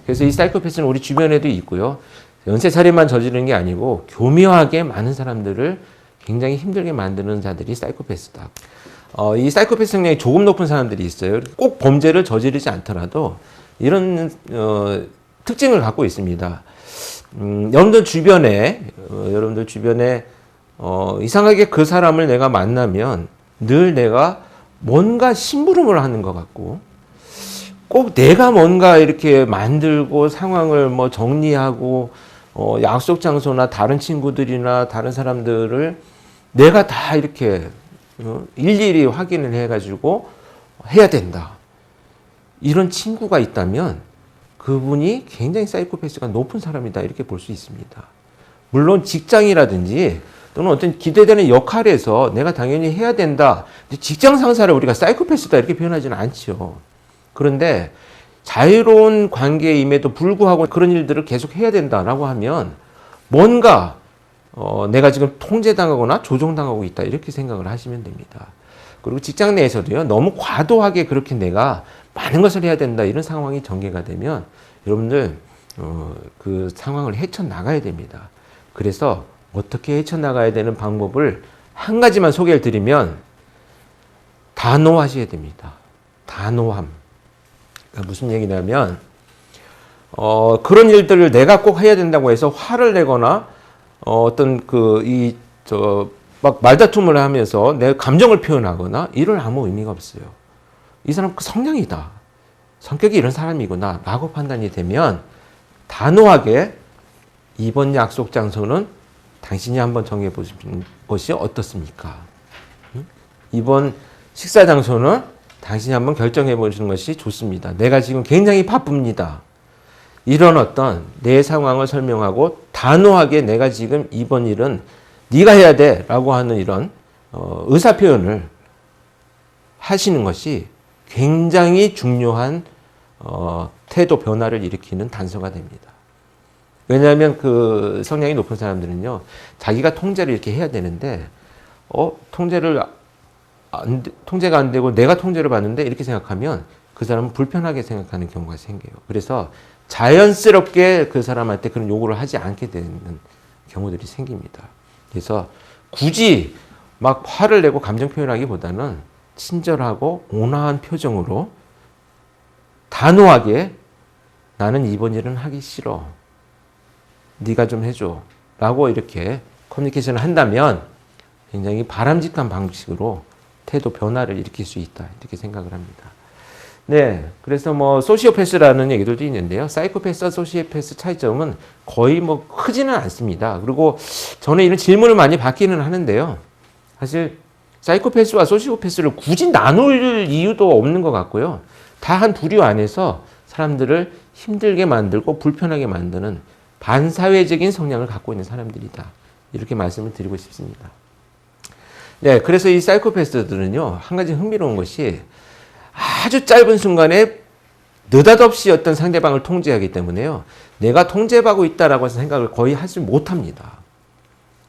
그래서 이 사이코패스는 우리 주변에도 있고요. 연쇄살인만 저지르는 게 아니고 교묘하게 많은 사람들을 굉장히 힘들게 만드는 자들이 사이코패스다. 이 사이코패스 성향이 조금 높은 사람들이 있어요. 꼭 범죄를 저지르지 않더라도 이런 특징을 갖고 있습니다. 여러분들 주변에 이상하게 그 사람을 내가 만나면 늘 내가 뭔가 심부름을 하는 것 같고 꼭 내가 뭔가 이렇게 만들고 상황을 뭐 정리하고 약속 장소나 다른 친구들이나 다른 사람들을 내가 다 이렇게 일일이 확인을 해가지고 해야 된다. 이런 친구가 있다면 그분이 굉장히 사이코패스가 높은 사람이다. 이렇게 볼 수 있습니다. 물론 직장이라든지 또는 어떤 기대되는 역할에서 내가 당연히 해야 된다. 직장 상사를 우리가 사이코패스다 이렇게 표현하지는 않죠. 그런데 자유로운 관계임에도 불구하고 그런 일들을 계속 해야 된다라고 하면 뭔가 내가 지금 통제당하거나 조종당하고 있다 이렇게 생각을 하시면 됩니다. 그리고 직장 내에서도요, 너무 과도하게 그렇게 내가 많은 것을 해야 된다 이런 상황이 전개가 되면 여러분들 그 상황을 헤쳐나가야 됩니다. 그래서 어떻게 헤쳐나가야 되는 방법을 한 가지만 소개를 드리면 단호하셔야 됩니다. 단호함. 그러니까 무슨 얘기냐면 그런 일들을 내가 꼭 해야 된다고 해서 화를 내거나 어떤 막 말다툼을 하면서 내 감정을 표현하거나 이럴 아무 의미가 없어요. 이 사람 그 성향이다. 성격이 이런 사람이구나 라고 판단이 되면 단호하게 이번 약속 장소는 당신이 한번 정해보시는 것이 어떻습니까? 이번 식사 장소는 당신이 한번 결정해 보시는 것이 좋습니다. 내가 지금 굉장히 바쁩니다. 이런 어떤 내 상황을 설명하고 단호하게 내가 지금 이번 일은 네가 해야 돼 라고 하는 이런 의사 표현을 하시는 것이 굉장히 중요한 태도 변화를 일으키는 단서가 됩니다. 왜냐하면 그 성향이 높은 사람들은요, 자기가 통제를 이렇게 해야 되는데 통제가 안 되고 내가 통제를 받는데 이렇게 생각하면 그 사람은 불편하게 생각하는 경우가 생겨요. 그래서 자연스럽게 그 사람한테 그런 요구를 하지 않게 되는 경우들이 생깁니다. 그래서 굳이 막 화를 내고 감정 표현하기보다는 친절하고 온화한 표정으로 단호하게 나는 이번 일은 하기 싫어. 네가 좀 해줘. 라고 이렇게 커뮤니케이션을 한다면 굉장히 바람직한 방식으로 태도 변화를 일으킬 수 있다. 이렇게 생각을 합니다. 네. 그래서 뭐 소시오패스라는 얘기들도 있는데요. 사이코패스와 소시오패스 차이점은 거의 뭐 크지는 않습니다. 그리고 저는 이런 질문을 많이 받기는 하는데요. 사실 사이코패스와 소시오패스를 굳이 나눌 이유도 없는 것 같고요. 다 한 부류 안에서 사람들을 힘들게 만들고 불편하게 만드는 반사회적인 성향을 갖고 있는 사람들이다. 이렇게 말씀을 드리고 싶습니다. 네, 그래서 이 사이코패스들은요, 한 가지 흥미로운 것이 아주 짧은 순간에 느닷없이 어떤 상대방을 통제하기 때문에요, 내가 통제받고 있다라고 생각을 거의 하지 못합니다.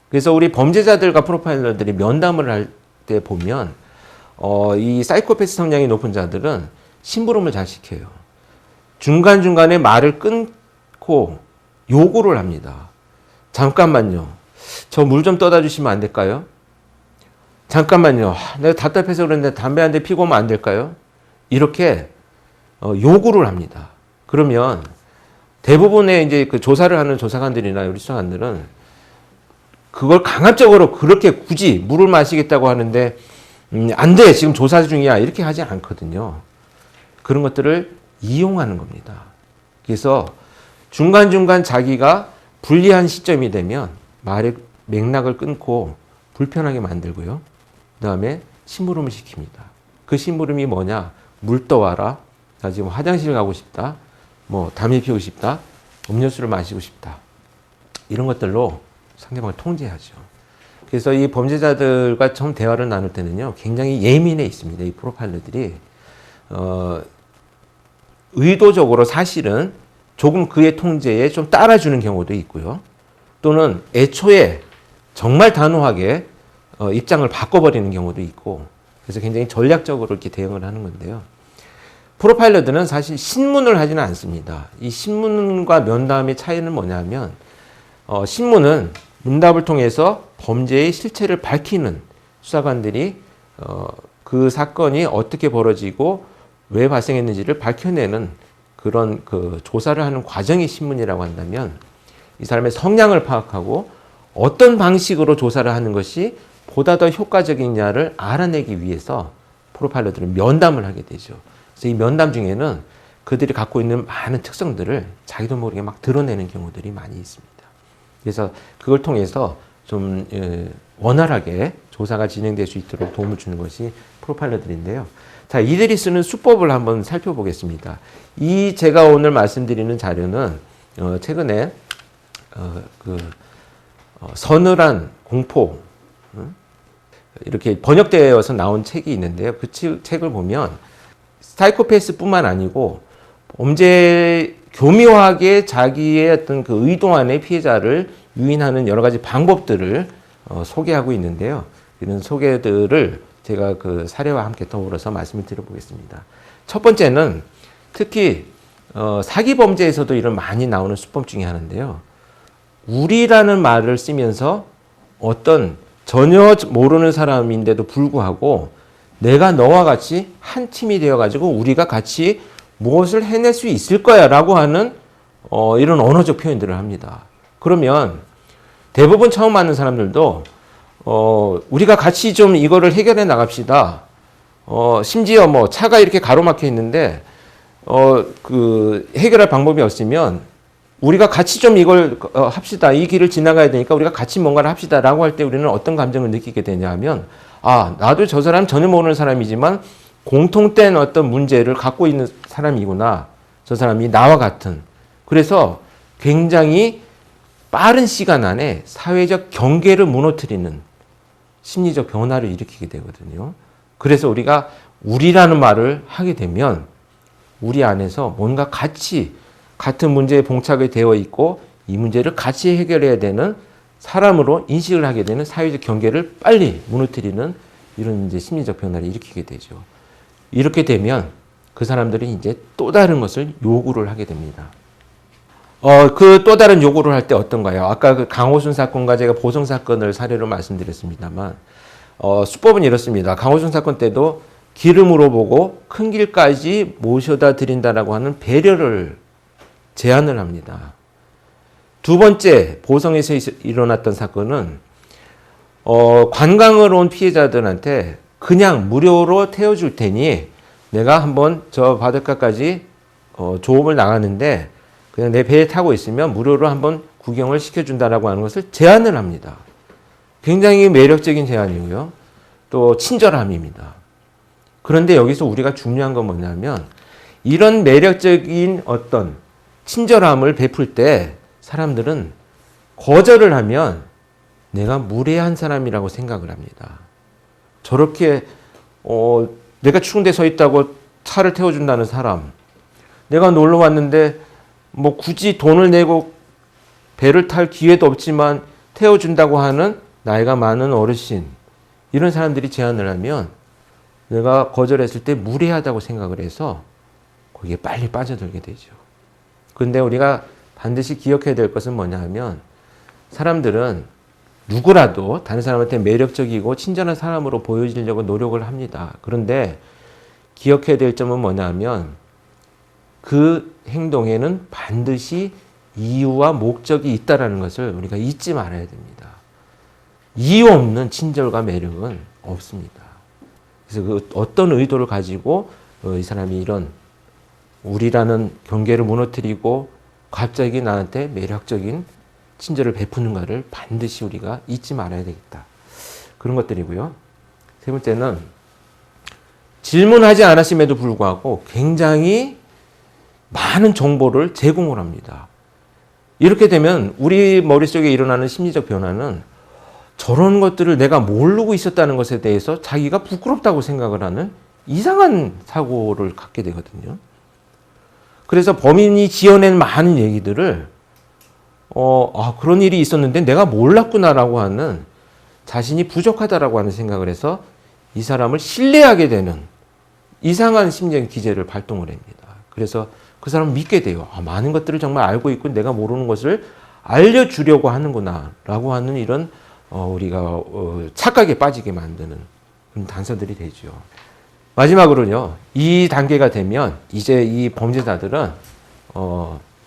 그래서 우리 범죄자들과 프로파일러들이 면담을 할 때 보면 이 사이코패스 성향이 높은 자들은 심부름을 잘 시켜요. 중간중간에 말을 끊고 요구를 합니다. 잠깐만요. 저 물 좀 떠다 주시면 안 될까요? 잠깐만요. 내가 답답해서 그런데 담배 한 대 피고 오면 안 될까요? 이렇게 요구를 합니다. 그러면 대부분의 이제 그 조사를 하는 조사관들이나 우리 수사관들은 그걸 강압적으로 그렇게 굳이 물을 마시겠다고 하는데 안 돼. 지금 조사 중이야. 이렇게 하지 않거든요. 그런 것들을 이용하는 겁니다. 그래서 중간중간 자기가 불리한 시점이 되면 말의 맥락을 끊고 불편하게 만들고요. 그 다음에 심부름을 시킵니다. 그 심부름이 뭐냐? 물 떠와라. 나 지금 화장실 가고 싶다. 뭐 담배 피우고 싶다. 음료수를 마시고 싶다. 이런 것들로 상대방을 통제하죠. 그래서 이 범죄자들과 처음 대화를 나눌 때는요, 굉장히 예민해 있습니다. 이 프로파일러들이 의도적으로 사실은 조금 그의 통제에 좀 따라주는 경우도 있고요. 또는 애초에 정말 단호하게 입장을 바꿔버리는 경우도 있고, 그래서 굉장히 전략적으로 이렇게 대응을 하는 건데요. 프로파일러들은 사실 신문을 하지는 않습니다. 이 신문과 면담의 차이는 뭐냐면 신문은 문답을 통해서 범죄의 실체를 밝히는 수사관들이 그 사건이 어떻게 벌어지고 왜 발생했는지를 밝혀내는 그런 그 조사를 하는 과정이 신문이라고 한다면 이 사람의 성향을 파악하고 어떤 방식으로 조사를 하는 것이 보다 더 효과적이냐를 알아내기 위해서 프로파일러들은 면담을 하게 되죠. 그래서 이 면담 중에는 그들이 갖고 있는 많은 특성들을 자기도 모르게 막 드러내는 경우들이 많이 있습니다. 그래서 그걸 통해서 좀 원활하게 조사가 진행될 수 있도록 도움을 주는 것이 프로파일러들인데요. 자, 이들이 쓰는 수법을 한번 살펴보겠습니다. 이 제가 오늘 말씀드리는 자료는 최근에 서늘한 공포 이렇게 번역되어서 나온 책이 있는데요. 그 책을 보면 사이코패스뿐만 아니고 범죄 교묘하게 자기의 어떤 그 의도 안에 피해자를 유인하는 여러 가지 방법들을 소개하고 있는데요. 이런 소개들을 제가 그 사례와 함께 더불어서 말씀을 드려보겠습니다. 첫 번째는 특히 사기 범죄에서도 이런 많이 나오는 수법 중에 하나인데요. 우리라는 말을 쓰면서 어떤 전혀 모르는 사람인데도 불구하고 내가 너와 같이 한 팀이 되어가지고 우리가 같이 무엇을 해낼 수 있을 거야 라고 하는 이런 언어적 표현들을 합니다. 그러면 대부분 처음 만난 사람들도 우리가 같이 좀 이거를 해결해 나갑시다. 심지어 뭐 차가 이렇게 가로막혀 있는데 그 해결할 방법이 없으면 우리가 같이 좀 이걸 합시다. 이 길을 지나가야 되니까 우리가 같이 뭔가를 합시다 라고 할 때 우리는 어떤 감정을 느끼게 되냐 하면 나도 저 사람 전혀 모르는 사람이지만 공통된 어떤 문제를 갖고 있는 사람이구나. 저 사람이 나와 같은. 그래서 굉장히 빠른 시간 안에 사회적 경계를 무너뜨리는 심리적 변화를 일으키게 되거든요. 그래서 우리가 우리라는 말을 하게 되면 우리 안에서 뭔가 같은 문제에 봉착이 되어 있고 이 문제를 같이 해결해야 되는 사람으로 인식을 하게 되는 사회적 경계를 빨리 무너뜨리는 이런 이제 심리적 변화를 일으키게 되죠. 이렇게 되면 그 사람들이 이제 또 다른 것을 요구를 하게 됩니다. 그 또 다른 요구를 할 때 어떤가요? 아까 그 강호순 사건과 제가 보성 사건을 사례로 말씀드렸습니다만, 수법은 이렇습니다. 강호순 사건 때도 기름으로 보고 큰 길까지 모셔다 드린다라고 하는 배려를 제안을 합니다. 두 번째, 보성에서 일어났던 사건은, 관광을 온 피해자들한테 그냥 무료로 태워줄 테니 내가 한번 저 바닷가까지 조업을 나가는데 그냥 내 배에 타고 있으면 무료로 한번 구경을 시켜준다라고 하는 것을 제안을 합니다. 굉장히 매력적인 제안이고요. 또 친절함입니다. 그런데 여기서 우리가 중요한 건 뭐냐면 이런 매력적인 어떤 친절함을 베풀 때 사람들은 거절을 하면 내가 무례한 사람이라고 생각을 합니다. 저렇게 내가 추운 데 서 있다고 차를 태워준다는 사람, 내가 놀러 왔는데 뭐 굳이 돈을 내고 배를 탈 기회도 없지만 태워준다고 하는 나이가 많은 어르신, 이런 사람들이 제안을 하면 내가 거절했을 때 무례하다고 생각을 해서 거기에 빨리 빠져들게 되죠. 그런데 우리가 반드시 기억해야 될 것은 뭐냐 하면 사람들은 누구라도 다른 사람한테 매력적이고 친절한 사람으로 보여지려고 노력을 합니다. 그런데 기억해야 될 점은 뭐냐 하면 그 행동에는 반드시 이유와 목적이 있다는 것을 우리가 잊지 말아야 됩니다. 이유 없는 친절과 매력은 없습니다. 그래서 그 어떤 의도를 가지고 이 사람이 이런 우리라는 경계를 무너뜨리고 갑자기 나한테 매력적인 친절을 베푸는가를 반드시 우리가 잊지 말아야 되겠다. 그런 것들이고요. 세 번째는 질문하지 않았음에도 불구하고 굉장히 많은 정보를 제공을 합니다. 이렇게 되면 우리 머릿속에 일어나는 심리적 변화는 저런 것들을 내가 모르고 있었다는 것에 대해서 자기가 부끄럽다고 생각을 하는 이상한 사고를 갖게 되거든요. 그래서 범인이 지어낸 많은 얘기들을 그런 일이 있었는데 내가 몰랐구나라고 하는 자신이 부족하다라고 하는 생각을 해서 이 사람을 신뢰하게 되는 이상한 심리적 기제를 발동을 합니다. 그래서 그 사람은 믿게 돼요. 아, 많은 것들을 정말 알고 있고 내가 모르는 것을 알려주려고 하는구나 라고 하는 이런 우리가 착각에 빠지게 만드는 그런 단서들이 되죠. 마지막으로는요. 이 단계가 되면 이제 이 범죄자들은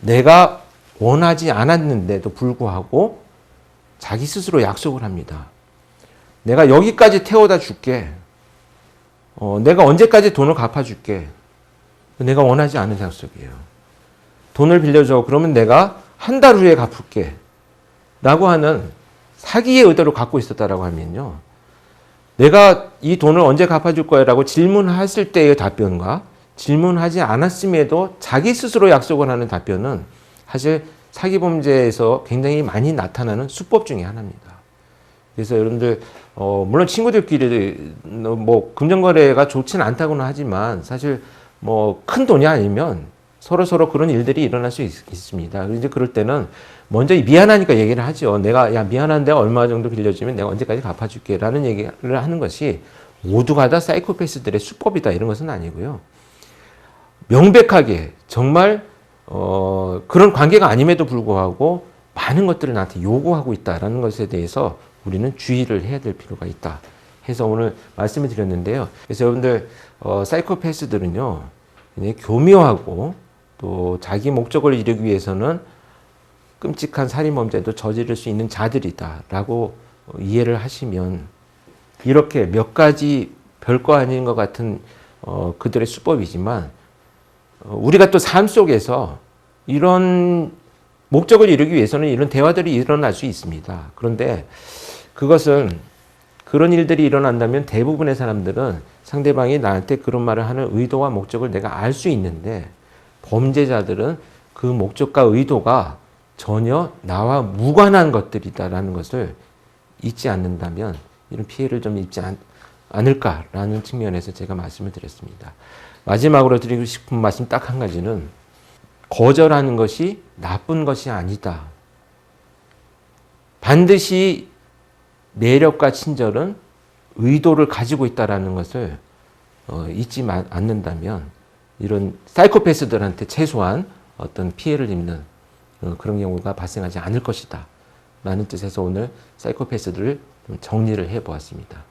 내가 원하지 않았는데도 불구하고 자기 스스로 약속을 합니다. 내가 여기까지 태워다 줄게. 내가 언제까지 돈을 갚아줄게. 내가 원하지 않은 약속이에요. 돈을 빌려줘. 그러면 내가 한 달 후에 갚을게. 라고 하는 사기의 의도를 갖고 있었다라고 하면요. 내가 이 돈을 언제 갚아줄 거야 라고 질문했을 때의 답변과 질문하지 않았음에도 자기 스스로 약속을 하는 답변은 사실 사기범죄에서 굉장히 많이 나타나는 수법 중에 하나입니다. 그래서 여러분들 물론 친구들끼리 뭐 금전거래가 좋지는 않다고는 하지만 사실 뭐 큰 돈이 아니면 서로 그런 일들이 일어날 수 있습니다. 이제 그럴 때는 먼저 미안하니까 얘기를 하죠. 내가 야 미안한데 얼마 정도 빌려주면 내가 언제까지 갚아줄게라는 얘기를 하는 것이 모두가 다 사이코패스들의 수법이다 이런 것은 아니고요. 명백하게 정말 그런 관계가 아님에도 불구하고 많은 것들을 나한테 요구하고 있다라는 것에 대해서 우리는 주의를 해야 될 필요가 있다 해서 오늘 말씀을 드렸는데요. 그래서 여러분들 사이코패스들은요 교묘하고 또 자기 목적을 이루기 위해서는 끔찍한 살인범죄도 저지를 수 있는 자들이다라고 이해를 하시면 이렇게 몇 가지 별거 아닌 것 같은 그들의 수법이지만 우리가 또 삶 속에서 이런 목적을 이루기 위해서는 이런 대화들이 일어날 수 있습니다. 그런데 그것은 그런 일들이 일어난다면 대부분의 사람들은 상대방이 나한테 그런 말을 하는 의도와 목적을 내가 알 수 있는데 범죄자들은 그 목적과 의도가 전혀 나와 무관한 것들이다라는 것을 잊지 않는다면 이런 피해를 좀 입지 않을까라는 측면에서 제가 말씀을 드렸습니다. 마지막으로 드리고 싶은 말씀 딱 한 가지는 거절하는 것이 나쁜 것이 아니다. 반드시 매력과 친절은 의도를 가지고 있다는 것을 잊지 않는다면 이런 사이코패스들한테 최소한 어떤 피해를 입는 그런 경우가 발생하지 않을 것이다. 라는 뜻에서 오늘 사이코패스들을 좀 정리를 해보았습니다.